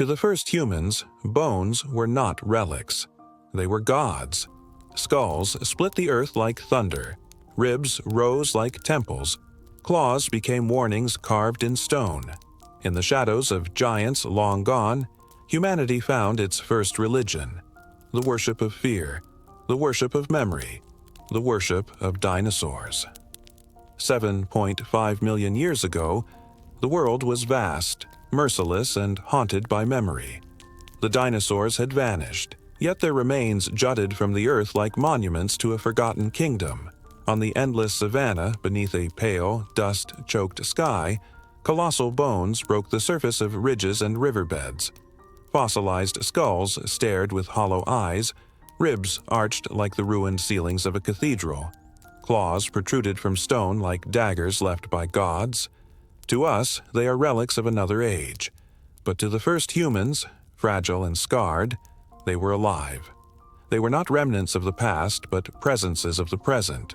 To the first humans, bones were not relics. They were gods. Skulls split the earth like thunder. Ribs rose like temples. Claws became warnings carved in stone. In the shadows of giants long gone, humanity found its first religion: the worship of fear, the worship of memory, the worship of dinosaurs. 7.5 million years ago, the world was vast, merciless, and haunted by memory. The dinosaurs had vanished, yet their remains jutted from the earth like monuments to a forgotten kingdom. On the endless savanna, beneath a pale, dust-choked sky, colossal bones broke the surface of ridges and riverbeds. Fossilized skulls stared with hollow eyes, ribs arched like the ruined ceilings of a cathedral. Claws protruded from stone like daggers left by gods. To us, they are relics of another age. But to the first humans, fragile and scarred, they were alive. They were not remnants of the past, but presences of the present.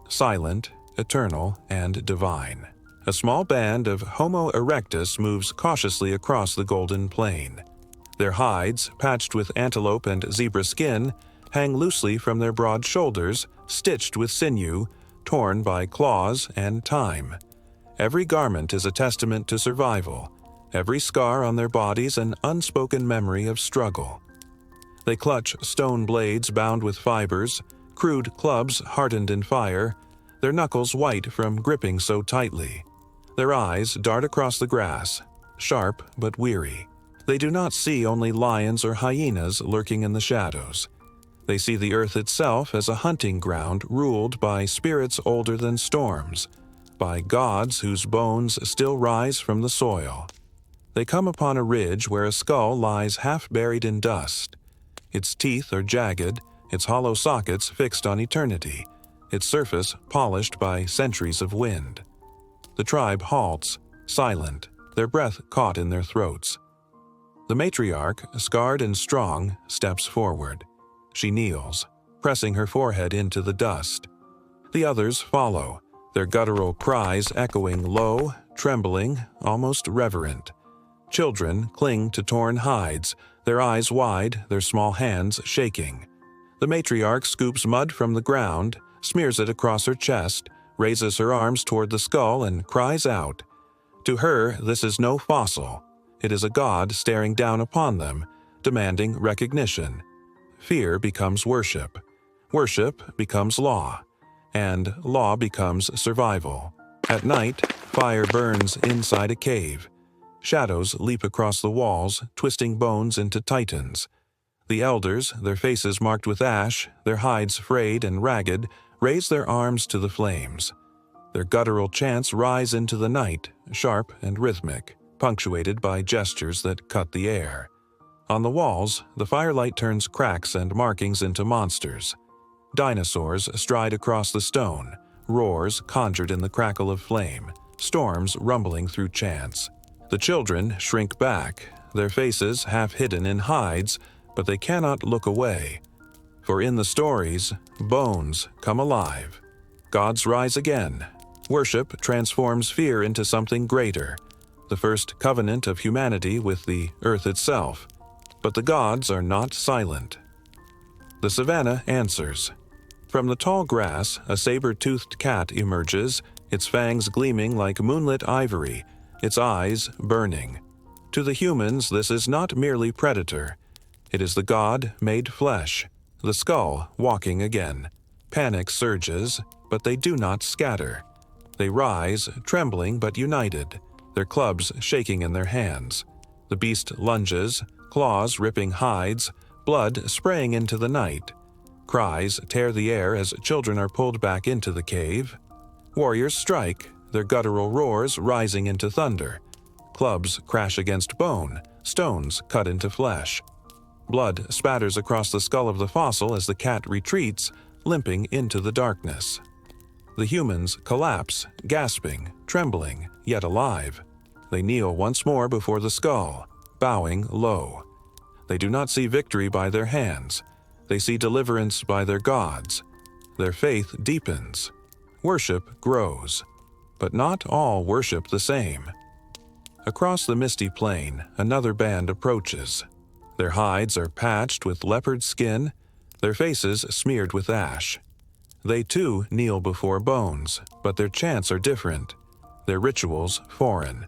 Silent, eternal, and divine. A small band of Homo erectus moves cautiously across the golden plain. Their hides, patched with antelope and zebra skin, hang loosely from their broad shoulders, stitched with sinew, torn by claws and time. Every garment is a testament to survival, every scar on their bodies an unspoken memory of struggle. They clutch stone blades bound with fibers, crude clubs hardened in fire, their knuckles white from gripping so tightly. Their eyes dart across the grass, sharp but weary. They do not see only lions or hyenas lurking in the shadows. They see the earth itself as a hunting ground ruled by spirits older than storms, by gods whose bones still rise from the soil. They come upon a ridge where a skull lies half buried in dust. Its teeth are jagged, its hollow sockets fixed on eternity, its surface polished by centuries of wind. The tribe halts, silent, their breath caught in their throats. The matriarch, scarred and strong, steps forward. She kneels, pressing her forehead into the dust. The others follow, their guttural cries echoing low, trembling, almost reverent. Children cling to torn hides, their eyes wide, their small hands shaking. The matriarch scoops mud from the ground, smears it across her chest, raises her arms toward the skull, and cries out. To her, this is no fossil. It is a god staring down upon them, demanding recognition. Fear becomes worship. Worship becomes law. And law becomes survival. At night, fire burns inside a cave. Shadows leap across the walls, twisting bones into titans. The elders, their faces marked with ash, their hides frayed and ragged, raise their arms to the flames. Their guttural chants rise into the night, sharp and rhythmic, punctuated by gestures that cut the air. On the walls, the firelight turns cracks and markings into monsters. Dinosaurs stride across the stone, roars conjured in the crackle of flame, storms rumbling through chants. The children shrink back, their faces half hidden in hides, but they cannot look away. For in the stories, bones come alive. Gods rise again. Worship transforms fear into something greater, the first covenant of humanity with the earth itself. But the gods are not silent. The savannah answers. From the tall grass, a saber-toothed cat emerges, its fangs gleaming like moonlit ivory, its eyes burning. To the humans, this is not merely predator. It is the god made flesh, the skull walking again. Panic surges, but they do not scatter. They rise, trembling but united, their clubs shaking in their hands. The beast lunges, claws ripping hides, blood spraying into the night. Cries tear the air as children are pulled back into the cave. Warriors strike, their guttural roars rising into thunder. Clubs crash against bone, stones cut into flesh. Blood spatters across the skull of the fossil as the cat retreats, limping into the darkness. The humans collapse, gasping, trembling, yet alive. They kneel once more before the skull, bowing low. They do not see victory by their hands. They see deliverance by their gods. Their faith deepens. Worship grows. But not all worship the same. Across the misty plain, another band approaches. Their hides are patched with leopard skin, their faces smeared with ash. They too kneel before bones, but their chants are different, their rituals foreign.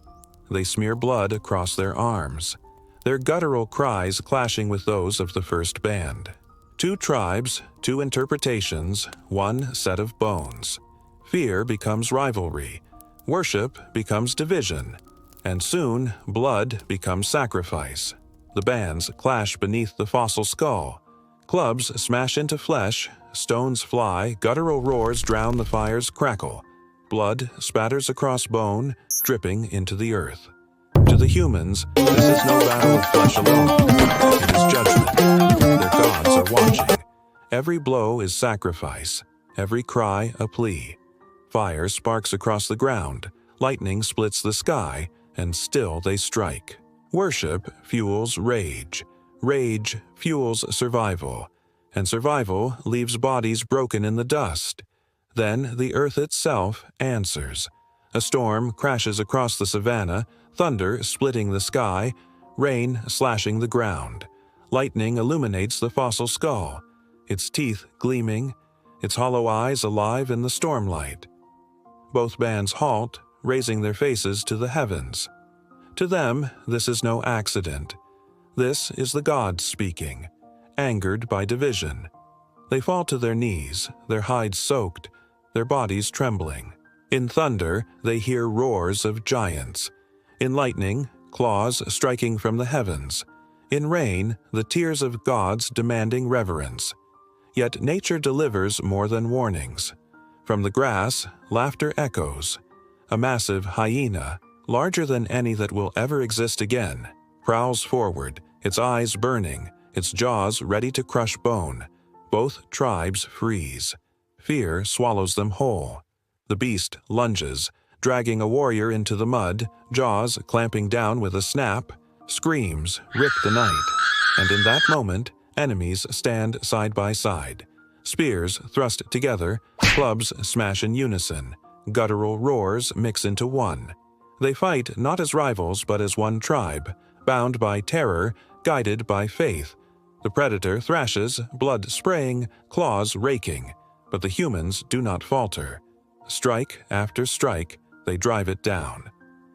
They smear blood across their arms, their guttural cries clashing with those of the first band. Two tribes, two interpretations, one set of bones. Fear becomes rivalry, worship becomes division, and soon blood becomes sacrifice. The bands clash beneath the fossil skull. Clubs smash into flesh, stones fly, guttural roars drown the fire's crackle. Blood spatters across bone, dripping into the earth. To the humans, this is no battle of flesh alone. It is judgment. Their gods are watching. Every blow is sacrifice, every cry a plea. Fire sparks across the ground, lightning splits the sky, and still they strike. Worship fuels rage. Rage fuels survival, and survival leaves bodies broken in the dust. Then the earth itself answers. A storm crashes across the savanna, thunder splitting the sky, rain slashing the ground. Lightning illuminates the fossil skull, its teeth gleaming, its hollow eyes alive in the stormlight. Both bands halt, raising their faces to the heavens. To them, this is no accident. This is the gods speaking, angered by division. They fall to their knees, their hides soaked, their bodies trembling. In thunder, they hear roars of giants. In lightning, claws striking from the heavens. In rain, the tears of gods demanding reverence. Yet nature delivers more than warnings. From the grass, laughter echoes. A massive hyena, larger than any that will ever exist again, prowls forward, its eyes burning, its jaws ready to crush bone. Both tribes freeze. Fear swallows them whole. The beast lunges, dragging a warrior into the mud, jaws clamping down with a snap. Screams rip the night, and in that moment, enemies stand side by side. Spears thrust together, clubs smash in unison, guttural roars mix into one. They fight not as rivals but as one tribe, bound by terror, guided by faith. The predator thrashes, blood spraying, claws raking, but the humans do not falter. Strike after strike, they drive it down.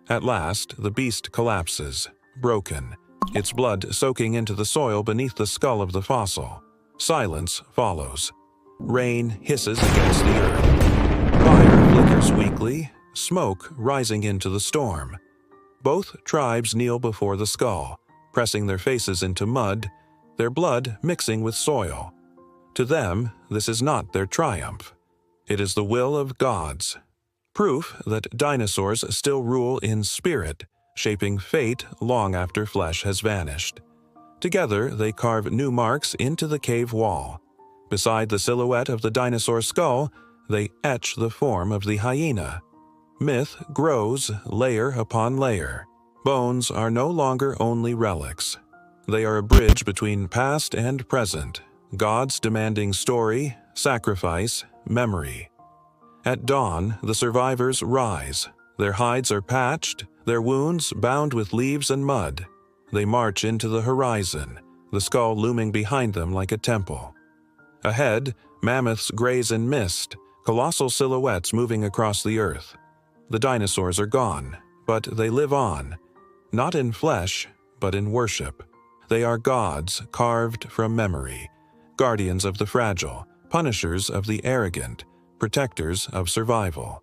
At last, the beast collapses, broken, its blood soaking into the soil beneath the skull of the fossil. Silence follows. Rain hisses against the earth. Fire flickers weakly, smoke rising into the storm. Both tribes kneel before the skull, pressing their faces into mud, their blood mixing with soil. To them, this is not their triumph. It is the will of gods. Proof that dinosaurs still rule in spirit, shaping fate long after flesh has vanished. Together, they carve new marks into the cave wall. Beside the silhouette of the dinosaur skull, they etch the form of the hyena. Myth grows layer upon layer. Bones are no longer only relics. They are a bridge between past and present, gods demanding story, sacrifice, memory. At dawn, the survivors rise. Their hides are patched, their wounds bound with leaves and mud. They march into the horizon, the skull looming behind them like a temple. Ahead, mammoths graze in mist, colossal silhouettes moving across the earth. The dinosaurs are gone, but they live on, not in flesh, but in worship. They are gods carved from memory, guardians of the fragile, punishers of the arrogant, protectors of survival.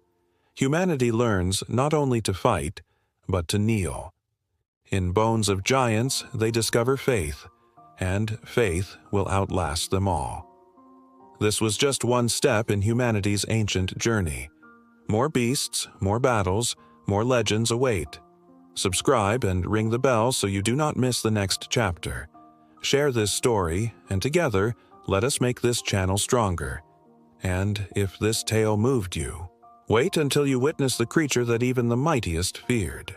Humanity learns not only to fight, but to kneel. In bones of giants, they discover faith, and faith will outlast them all. This was just one step in humanity's ancient journey. More beasts, more battles, more legends await. Subscribe and ring the bell so you do not miss the next chapter. Share this story, and together, let us make this channel stronger. And if this tale moved you, wait until you witness the creature that even the mightiest feared.